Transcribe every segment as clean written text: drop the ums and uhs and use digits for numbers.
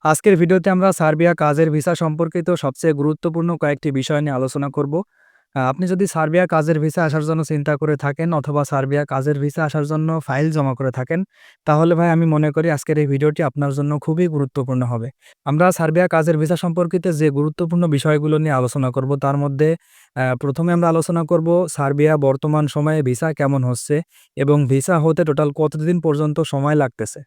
আজকের ভিডিওতে আমরা সার্বিয়া কাজের ভিসা সম্পর্কিত সবচেয়ে গুরুত্বপূর্ণ কয়েকটি বিষয় নিয়ে আলোচনা করব। আপনি যদি সার্বিয়া কাজের ভিসা আসার জন্য চিন্তা করে থাকেন অথবা সার্বিয়া কাজের ভিসা আসার জন্য ফাইল জমা করে থাকেন, তাহলে ভাই আমি মনে করি আজকের এই ভিডিওটি আপনার জন্য খুবই গুরুত্বপূর্ণ হবে। আমরা সার্বিয়া কাজের ভিসা সম্পর্কিত যে গুরুত্বপূর্ণ বিষয়গুলো নিয়ে আলোচনা করব তার মধ্যে প্রথমে আমরা আলোচনা করব সার্বিয়া বর্তমান সময়ে ভিসা কেমন হচ্ছে এবং ভিসা হতে টোটাল কতদিন পর্যন্ত সময় লাগতেছে।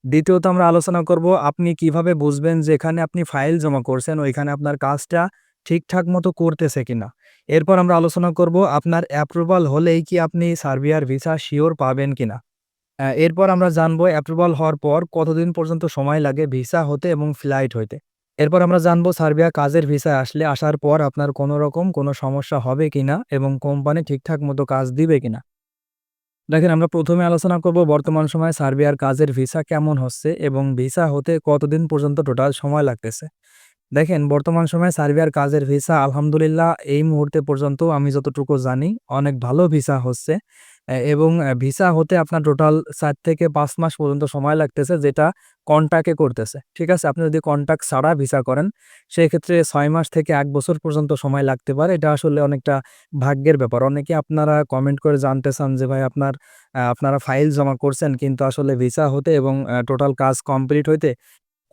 দ্বিতীয়ত আমরা আলোচনা করব আপনি কিভাবে বুঝবেন যে এখানে আপনি ফাইল জমা করছেন ওইখানে আপনার কাজটা ঠিকঠাক মতো করতেছে কিনা। এরপর আমরা আলোচনা করব আপনার অ্যাপ্রুভাল হলেই কি আপনি সার্বিয়ার ভিসা শিওর পাবেন কিনা। এরপর আমরা জানবো অ্যাপ্রুভাল হওয়ার পর কতদিন পর্যন্ত সময় লাগে ভিসা হতে এবং ফ্লাইট হইতে। এরপর আমরা জানবো সার্বিয়া কাজের ভিসায় আসার পর আপনার কোনো রকম কোনো সমস্যা হবে কিনা এবং কোম্পানি ঠিকঠাক মতো কাজ দিবে কিনা। দেখেন, আমরা প্রথমে আলোচনা করব বর্তমান সময়ে সার্বিয়ার কাজের ভিসা কেমন হচ্ছে এবং ভিসা হতে কতদিন পর্যন্ত টোটাল সময় লাগতেছে। দেখেন, বর্তমান সময়ে সার্বিয়ার কাজের ভিসা আলহামদুলিল্লাহ এই মুহূর্তে পর্যন্ত আমি যতটুকু জানি অনেক ভালো ভিসা হচ্ছে। এবং ভিসা হতে আপনার টোটাল ৪ থেকে ৫ মাস পর্যন্ত সময় লাগতেছে, যেটা কন্ট্রাক্টে করতেছে। ঠিক আছে? আপনি যদি কন্ট্রাক্ট ছাড়া ভিসা করেন, সেক্ষেত্রে ৬ মাস থেকে ১ বছর পর্যন্ত সময় লাগতে পারে। এটা আসলে অনেকটা ভাগ্যের ব্যাপার। অনেকে আপনারা কমেন্ট করে জানতে চান যে ভাই আপনারা ফাইল জমা করছেন কিন্তু আসলে ভিসা হতে এবং টোটাল কাজ কমপ্লিট হইতে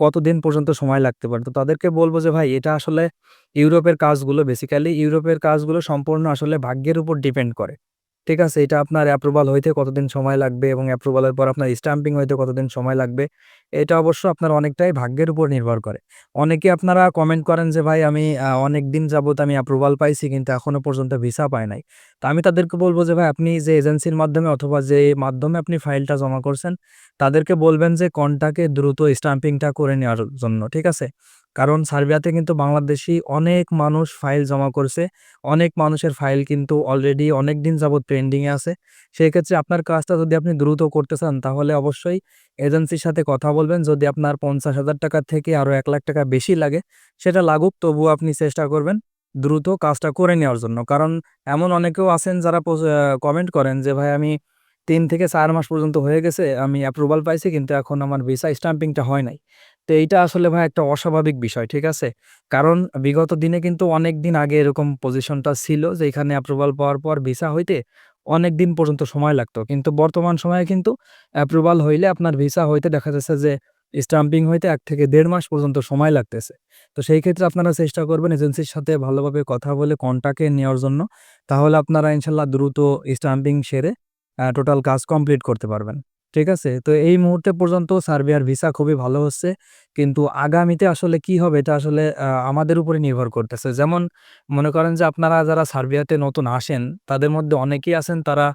কতদিন পর্যন্ত সময় লাগতে পারে? তো তাদেরকে বলব যে ভাই এটা আসলে ইউরোপের কাজগুলো সম্পূর্ণ আসলে ভাগ্যের উপর ডিপেন্ড করে। ঠিক আছে? এটা আপনার অ্যাপ্রুভাল হইতে কতদিন সময় লাগবে এবং অ্যাপ্রুভালের পর আপনার স্ট্যাম্পিং হইতে কতদিন সময় লাগবে। এটা অবশ্য আপনার অনেকটাই ভাগ্যের উপর নির্ভর করে। অনেকে আপনারা কমেন্ট করেন যে ভাই আমি অনেকদিন যাবত আমি অ্যাপ্রুভাল পাইছি কিন্তু এখনো পর্যন্ত ভিসা পাই নাই। তো আমি তাদেরকে বলব যে ভাই আপনি যে এজেন্সির মাধ্যমে অথবা যে মাধ্যমে আপনি ফাইলটা জমা করছেন, তাদেরকে বলবেন যে কনটাকে দ্রুত স্ট্যাম্পিংটা করে নেওয়ার জন্য। ঠিক আছে? কারণ সার্বিয়াতে কিন্তু বাংলাদেশী অনেক মানুষ ফাইল জমা করছে। অনেক মানুষের ফাইল কিন্তু অলরেডি অনেকদিন যাবৎ পেন্ডিং এ আছে। সেক্ষেত্রে আপনার কাজটা যদি আপনি দ্রুত করতে চান তাহলে অবশ্যই এজেন্সির সাথে কথা বলবেন। যদি আপনার ৳৫০,০০০ থেকে আরো ৳১,০০,০০০ বেশি লাগে, সেটা লাগুক, তবুও আপনি চেষ্টা করবেন দ্রুত কাজটা করে নেওয়ার জন্য। কারণ এমন অনেকেও আছেন যারা কমেন্ট করেন যে ভাই আমি ৩ থেকে ৪ মাস পর্যন্ত হয়ে গেছে, আমি অ্যাপ্রুভাল পাইছি কিন্তু এখন আমার ভিসা স্ট্যাম্পিংটা হয় নাই। তো এইটা আসলে ভাই একটা অস্বাভাবিক বিষয়। ঠিক আছে? কারণ বিগত দিনে কিন্তু অনেকদিন আগে এরকম পজিশনটা ছিল যে এখানে অ্যাপ্রুভাল পাওয়ার পর ভিসা হইতে অনেকদিন পর্যন্ত সময় লাগতো। কিন্তু বর্তমান সময়ে কিন্তু অ্যাপ্রুভাল হইলে আপনার ভিসা হইতে দেখা যাচ্ছে যে স্ট্যাম্পিং হইতে ১ থেকে ১.৫ মাস পর্যন্ত সময় লাগতেছে। তো সেই ক্ষেত্রে আপনারা চেষ্টা করবেন এজেন্সির সাথে ভালোভাবে কথা বলে কন্ট্রাক্টে নেওয়ার জন্য। তাহলে আপনারা ইনশাআল্লাহ দ্রুত স্ট্যাম্পিং সেরে টোটাল কাজ কমপ্লিট করতে পারবেন। ঠিক আছে? তো এই মুহূর্তে পর্যন্ত সার্বিয়ার ভিসা খুবই ভালো হচ্ছে। কিন্তু আগামীতে আসলে কি হবে এটা আসলে আমাদের উপরে নির্ভর করতেছে। যেমন মনে করেন যে আপনারা যারা সার্বিয়াতে নতুন আসেন, তাদের মধ্যে অনেকেই আছেন তারা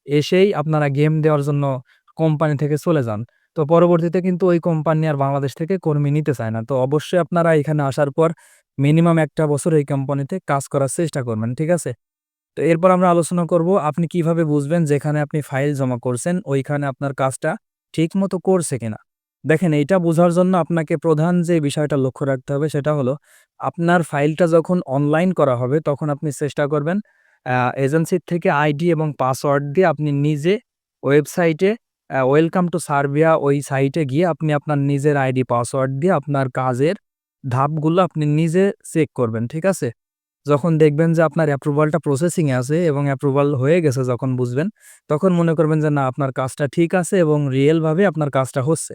এসেই আপনারা গেম দেওয়ার জন্য কোম্পানি থেকে চলে যান। তো পরবর্তীতে কিন্তু ওই কোম্পানি আর বাংলাদেশ থেকে কর্মী নিতে চায় না। তো অবশ্যই আপনারা এখানে আসার পর মিনিমাম ১ টা বছর এই কোম্পানিতে কাজ করার চেষ্টা করবেন। ঠিক আছে? তো এরপর আমরা আলোচনা করব আপনি কিভাবে বুঝবেন যেখানে আপনি ফাইল জমা করছেন ওইখানে আপনার কাজটা ঠিকমতো করছে কিনা। দেখেন, এইটা বোঝার জন্য আপনাকে প্রধান যে বিষয়টা লক্ষ্য রাখতে হবে সেটা হলো আপনার ফাইলটা যখন অনলাইন করা হবে তখন আপনি চেষ্টা করবেন এজেন্সির থেকে আইডি এবং পাসওয়ার্ড দিয়ে আপনি নিজে ওয়েবসাইটে ওয়েলকাম টু সার্বিয়া ওই সাইটে গিয়ে আপনি আপনার নিজের আইডি পাসওয়ার্ড দিয়ে আপনার কাজের ধাপগুলো আপনি নিজে চেক করবেন। ঠিক আছে? যখন দেখবেন যে আপনার অ্যাপ্রুভালটা প্রসেসিং এ আছে এবং অ্যাপ্রুভাল হয়ে গেছে যখন বুঝবেন, তখন মনে করবেন যে না আপনার কাজটা ঠিক আছে এবং রিয়েল ভাবে আপনার কাজটা হচ্ছে।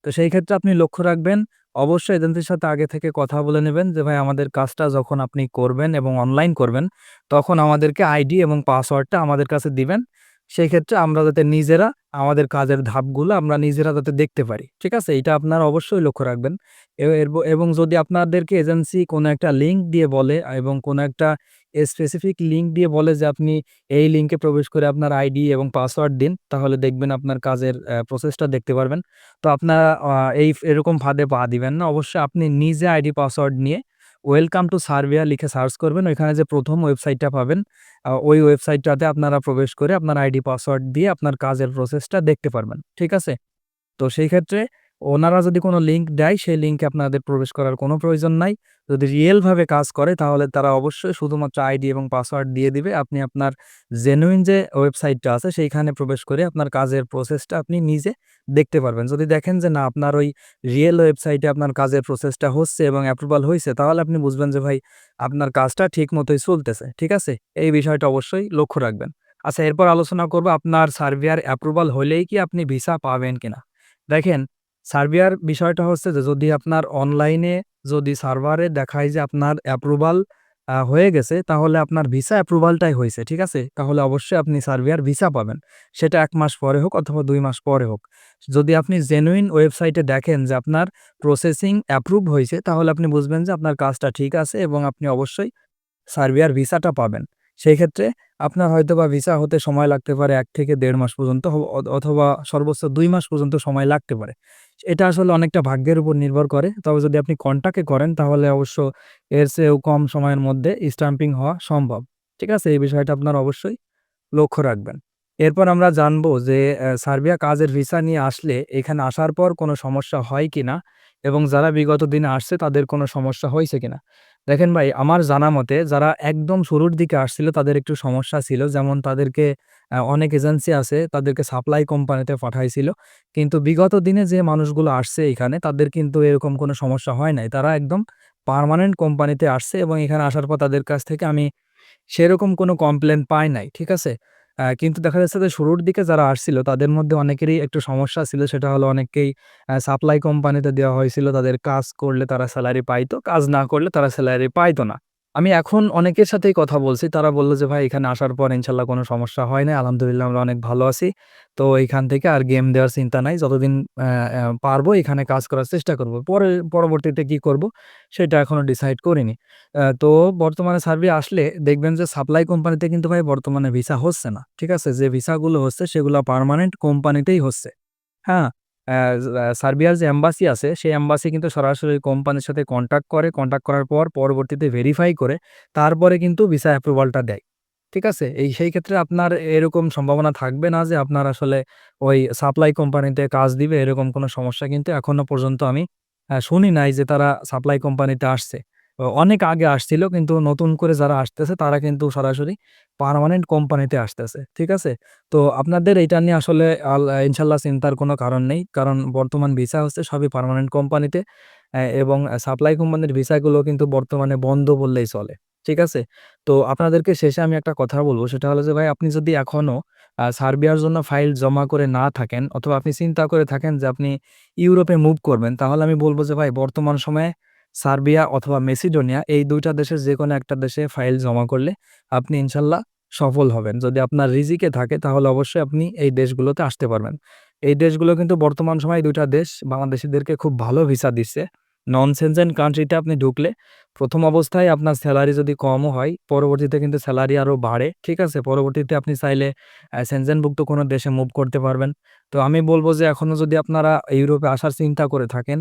তো সেই ক্ষেত্রে আপনি লক্ষ্য রাখবেন, অবশ্যই এজেন্সির সাথে আগে থেকে কথা বলে নেবেন যে ভাই আমাদের কাজটা যখন আপনি করবেন এবং অনলাইন করবেন, তখন আমাদেরকে আইডি এবং পাসওয়ার্ডটা আমাদের কাছে দিবেন। সেই ক্ষেত্রে আমরা যাতে নিজেরা আমাদের কাজের ধাপগুলো আমরা নিজেরা যাতে দেখতে পারি। ঠিক আছে? এইটা আপনারা অবশ্যই লক্ষ্য রাখবেন। এবং যদি আপনাদেরকে এজেন্সি কোনো একটা লিঙ্ক দিয়ে বলে এবং কোনো একটা স্পেসিফিক লিঙ্ক দিয়ে বলে যে আপনি এই লিঙ্কে প্রবেশ করে আপনার আইডি এবং পাসওয়ার্ড দিন, তাহলে দেখবেন আপনার কাজের প্রসেসটা দেখতে পারবেন। তো আপনারা এরকম ফাঁদে পা দিবেন না। অবশ্যই আপনি নিজে আইডি পাসওয়ার্ড নিয়ে ওয়েলকাম টু সার্বিয়া লিখে সার্চ করবেন। ওইখানে যে ১ম ওয়েবসাইটটা পাবেন, ওই ওয়েবসাইটটাতে আপনারা প্রবেশ করে আপনার আইডি পাসওয়ার্ড দিয়ে আপনার কাজের প্রসেসটা দেখতে পারবেন। ঠিক আছে? তো সেই ক্ষেত্রে ওনারা যদি কোনো লিঙ্ক দেয়, সেই লিঙ্কে আপনাদের প্রবেশ করার কোনো প্রয়োজন নাই। যদি রিয়েল ভাবে কাজ করে তাহলে তারা অবশ্যই শুধুমাত্র আইডি এবং পাসওয়ার্ড দিয়ে দিবে। আপনি আপনার জেনুইন যে ওয়েবসাইটটা আছে সেইখানে প্রবেশ করে আপনার কাজের প্রসেসটা আপনি নিজে দেখতে পারবেন। যদি দেখেন যে না আপনার ওই রিয়েল ওয়েবসাইটে আপনার কাজের প্রসেসটা হচ্ছে এবং অ্যাপ্রুভাল হইছে, তাহলে আপনি বুঝবেন যে ভাই আপনার কাজটা ঠিক মতোই চলতেছে। ঠিক আছে? এই বিষয়টা অবশ্যই লক্ষ্য রাখবেন। আচ্ছা, এরপর আলোচনা করব আপনার সার্বিয়ার অ্যাপ্রুভাল হলেই কি আপনি ভিসা পাবেন কিনা? দেখেন, সার্বিয়ার বিষয়টা হচ্ছে যে যদি আপনার অনলাইনে যদি সার্ভারে দেখায় যে আপনার অ্যাপ্রুভাল হয়ে গেছে, তাহলে আপনার ভিসা অ্যাপ্রুভালটাই হইছে। ঠিক আছে? তাহলে অবশ্যই আপনি সার্বিয়ার ভিসা পাবেন। সেটা ১ মাস পরে হোক অথবা ২ মাস পরে হোক। যদি আপনি জেনুইন ওয়েবসাইটে দেখেন যে আপনার প্রসেসিং অ্যাপ্রুভ হইছে, তাহলে আপনি বুঝবেন যে আপনার কাজটা ঠিক আছে এবং আপনি অবশ্যই সার্বিয়ার ভিসাটা পাবেন। সেই ক্ষেত্রে আপনার হয়তোবা ভিসা হতে সময় লাগতে পারে ১ থেকে ১.৫ মাস পর্যন্ত অথবা সর্বোচ্চ ২ মাস পর্যন্ত সময় লাগতে পারে। এটা আসলে অনেকটা ভাগ্যের উপর নির্ভর করে। তবে যদি আপনি কন্টাক্টে করেন তাহলে অবশ্য এর চেয়েও কম সময়ের মধ্যে স্ট্যাম্পিং হওয়া সম্ভব। ঠিক আছে? এই বিষয়টা আপনারা অবশ্যই লক্ষ্য রাখবেন। এরপর আমরা জানবো যে সার্বিয়া কাজের ভিসা নিয়ে আসলে এখানে আসার পর কোনো সমস্যা হয় কিনা এবং যারা বিগত দিনে আসছে তাদের কোনো সমস্যা হইছে কিনা? দেখেন ভাই, আমার জানা মতে যারা একদম শুরুর দিকে আসছিল তাদের একটু সমস্যা ছিল। যেমন তাদেরকে অনেক এজেন্সি আছে তাদেরকে সাপ্লাই কোম্পানিতে পাঠাইছিল। কিন্তু বিগত দিনে যে মানুষগুলো আসছে এখানে তাদের কিন্তু এরকম কোনো সমস্যা হয় নাই। তারা একদম পার্মানেন্ট কোম্পানিতে আসছে এবং এখানে আসার পর তাদের কাছ থেকে আমি সেরকম কোনো কমপ্লেন পাই নাই। ঠিক আছে? কিন্তু দেখা যাচ্ছে যে শুরুর দিকে যারা আসছিল তাদের মধ্যে অনেকেরই একটু সমস্যা ছিল। সেটা হলো অনেককেই সাপ্লাই কোম্পানিতে দেওয়া হয়েছিল। তাদের কাজ করলে তারা সেলারি পাইতো, কাজ না করলে তারা সেলারি পাইতো না। আমি এখন অনেকের সাথেই কথা বলছি। তারা বলল যে, "ভাই এখানে আসার পর ইনশাআল্লাহ কোনো সমস্যা হয় নাই। আলহামদুলিল্লাহ আমরা অনেক ভালো আছি। তো এইখান থেকে আর গেম দেওয়ার চিন্তা নাই। যতদিন পারবো এখানে কাজ করার চেষ্টা করব। পরবর্তীতে কি করব সেটা এখনো ডিসাইড করিনি।" তো বর্তমানে সার্ভে আসলে দেখবেন যে সাপ্লাই কোম্পানিতে কিন্তু ভাই বর্তমানে ভিসা হচ্ছে না। ঠিক আছে? যে ভিসাগুলো হচ্ছে সেগুলা পার্মানেন্ট কোম্পানিতেই হচ্ছে। হ্যাঁ? সার্বিয়ার যে এম্বাসি আছে সেই এম্বাসি কিন্তু সরাসরি কোম্পানির সাথে কনট্যাক্ট করে। কনট্যাক্ট করার পর পরবর্তীতে ভেরিফাই করে তারপরে কিন্তু ভিসা অ্যাপ্রুভালটা দেয়। ঠিক আছে? সেই ক্ষেত্রে আপনার এরকম সম্ভাবনা থাকবে না যে আপনার আসলে ওই সাপ্লাই কোম্পানিতে কাজ দিবে, এরকম কোনো সমস্যা কিন্তু এখনো পর্যন্ত আমি শুনি নাই যে তারা সাপ্লাই কোম্পানিতে আসছে। অনেক আগে আসছিল কিন্তু নতুন করে যারা আসতেছে তারা কিন্তু সরাসরি পার্মানেন্ট কোম্পানিতে আসতেছে। ঠিক আছে? তো আপনাদের এইটা নিয়ে আসলে ইনশাআল্লাহ চিন্তার কোনো কারণ নেই। কারণ বর্তমান ভিসা হচ্ছে সবই পার্মানেন্ট কোম্পানিতে এবং সাপ্লাই কোম্পানির ভিসাগুলো কিন্তু বর্তমানে বন্ধ বললেই চলে। ঠিক আছে? তো আপনাদেরকে শেষে আমি একটা কথা বলব, সেটা হলো যে ভাই আপনি যদি এখনো সার্বিয়ার জন্য ফাইল জমা করে না থাকেন অথবা আপনি চিন্তা করে থাকেন যে আপনি ইউরোপে মুভ করবেন, তাহলে আমি বলব যে ভাই বর্তমান সময়ে সার্বিয়া অথবা মেসিডোনিয়া এই ২ টা দেশের যেকোনো একটা দেশে ফাইল জমা করলে আপনি ইনশাআল্লাহ সফল হবেন। যদি আপনার রিজিকে থাকে তাহলে অবশ্যই আপনি এই দেশগুলোতে আসতে পারবেন। এই দেশগুলো কিন্তু বর্তমান সময়ে ২ টা দেশ বাংলাদেশীদেরকে খুব ভালো ভিসা দিচ্ছে। নন সেনজেন কান্ট্রিতে আপনি ঢুকলে ১ম অবস্থায় আপনার সেলারি যদি কমও হয়, পরবর্তীতে কিন্তু সেলারি আরো বাড়ে। ঠিক আছে? পরবর্তীতে আপনি চাইলে সেনজেনভুক্ত কোনো দেশে মুভ করতে পারবেন। তো আমি বলব যে এখনো যদি আপনারা ইউরোপে আসার চিন্তা করে থাকেন,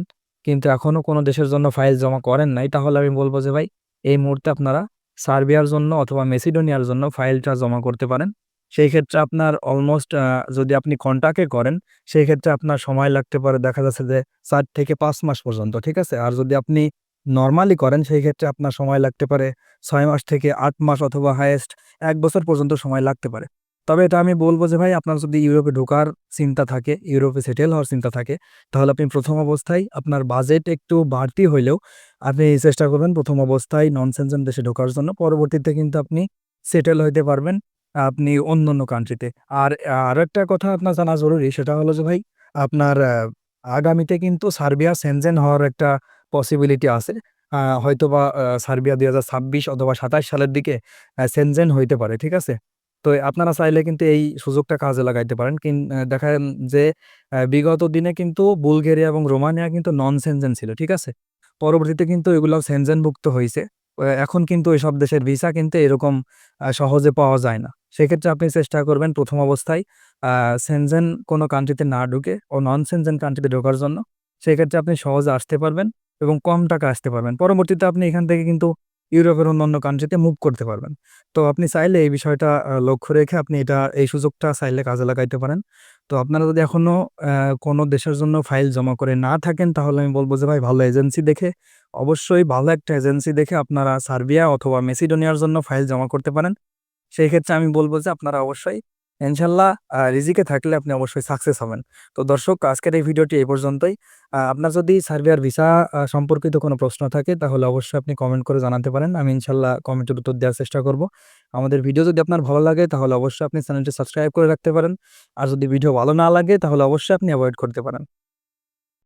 কিন্তু এখনো কোনো দেশের জন্য ফাইল জমা করেন নাই, তাহলে আমি বলব যে ভাই এই মুহূর্তে আপনারা সার্বিয়ার জন্য অথবা মেসিডোনিয়ার জন্য ফাইলটা জমা করতে পারেন। সেই ক্ষেত্রে আপনার অলমোস্ট যদি আপনি কন্টাক্টে করেন, সেই ক্ষেত্রে আপনার সময় লাগতে পারে দেখা যাচ্ছে যে ৪ থেকে ৫ মাস পর্যন্ত। ঠিক আছে? আর যদি আপনি নরমালি করেন সেই ক্ষেত্রে আপনার সময় লাগতে পারে ৬ মাস থেকে ৮ মাস অথবা হাইয়েস্ট ১ বছর পর্যন্ত সময় লাগতে পারে। তবে এটা আমি বলব যে ভাই আপনার যদি ইউরোপে ঢোকার চিন্তা থাকে, ইউরোপে সেটেল হওয়ার চিন্তা থাকে, তাহলে আপনি ১ম অবস্থায় আপনার বাজেট একটু বাড়তি হইলেও আপনি চেষ্টা করবেন ১ম অবস্থায় নন সেনজেন দেশে ঢোকার জন্য। পরবর্তীতে কিন্তু আপনি সেটেল হইতে পারবেন আপনি অন্যান্য কান্ট্রিতে। আর আরেকটা কথা আপনার জানা জরুরি, সেটা হলো যে ভাই আপনার আগামীতে কিন্তু সার্বিয়া সেনজেন হওয়ার একটা পসিবিলিটি আছে। হয়তোবা সার্বিয়া ২০২৬ অথবা ২৭ সালের দিকে সেনজেন হইতে পারে। ঠিক আছে? তো আপনারা চাইলে কিন্তু এই সুযোগটা কাজে লাগাইতে পারেন। দেখেন যে বিগত দিনে কিন্তু বুলগেরিয়া এবং রোমানিয়া কিন্তু নন সেনজেন ছিল। ঠিক আছে? পরবর্তীতে কিন্তু এগুলাও সেনজেনভুক্ত হইছে। এখন কিন্তু এসব দেশের ভিসা কিন্তু এরকম সহজে পাওয়া যায় না। সেক্ষেত্রে আপনি চেষ্টা করবেন ১ম অবস্থায় আ সেনজেন কোনো কান্ট্রিতে না ঢুকে ও নন সেনজেন কান্ট্রিতে ঢোকার জন্য। সেক্ষেত্রে আপনি সহজে আসতে পারবেন এবং কম টাকায় আসতে পারবেন। পরবর্তীতে আপনি এখান থেকে কিন্তু ইউরোপের অন্যান্য কান্ট্রিতে মুভ করতে পারবেন। তো আপনি চাইলে এই বিষয়টা লক্ষ্য রেখে আপনি এই সুযোগটা চাইলে কাজে লাগাইতে পারেন। তো আপনারা যদি এখনো কোনো দেশের জন্য ফাইল জমা করে না থাকেন, তাহলে আমি বলব যে ভাই ভালো এজেন্সি দেখে, অবশ্যই ভালো একটা এজেন্সি দেখে আপনারা সার্বিয়া অথবা মেসিডোনিয়ার জন্য ফাইল জমা করতে পারেন। সেই ক্ষেত্রে আমি বলব যে আপনারা অবশ্যই ইনশাআল্লাহ রিজিকে থাকলে আপনি অবশ্যই সাকসেস হবেন। তো দর্শক, আজকের এই ভিডিওটি এই পর্যন্তই। আপনার যদি সার্বিয়ার ভিসা সম্পর্কিত কোনো প্রশ্ন থাকে, তাহলে অবশ্যই আপনি কমেন্ট করে জানাতে পারেন। আমি ইনশাআল্লাহ কমেন্টের উত্তর দেওয়ার চেষ্টা করব। আমাদের ভিডিও যদি আপনার ভালো লাগে, তাহলে অবশ্যই আপনি চ্যানেলটি সাবস্ক্রাইব করে রাখতে পারেন। আর যদি ভিডিও ভালো না লাগে, তাহলে অবশ্যই আপনি এভয়েড করতে পারেন।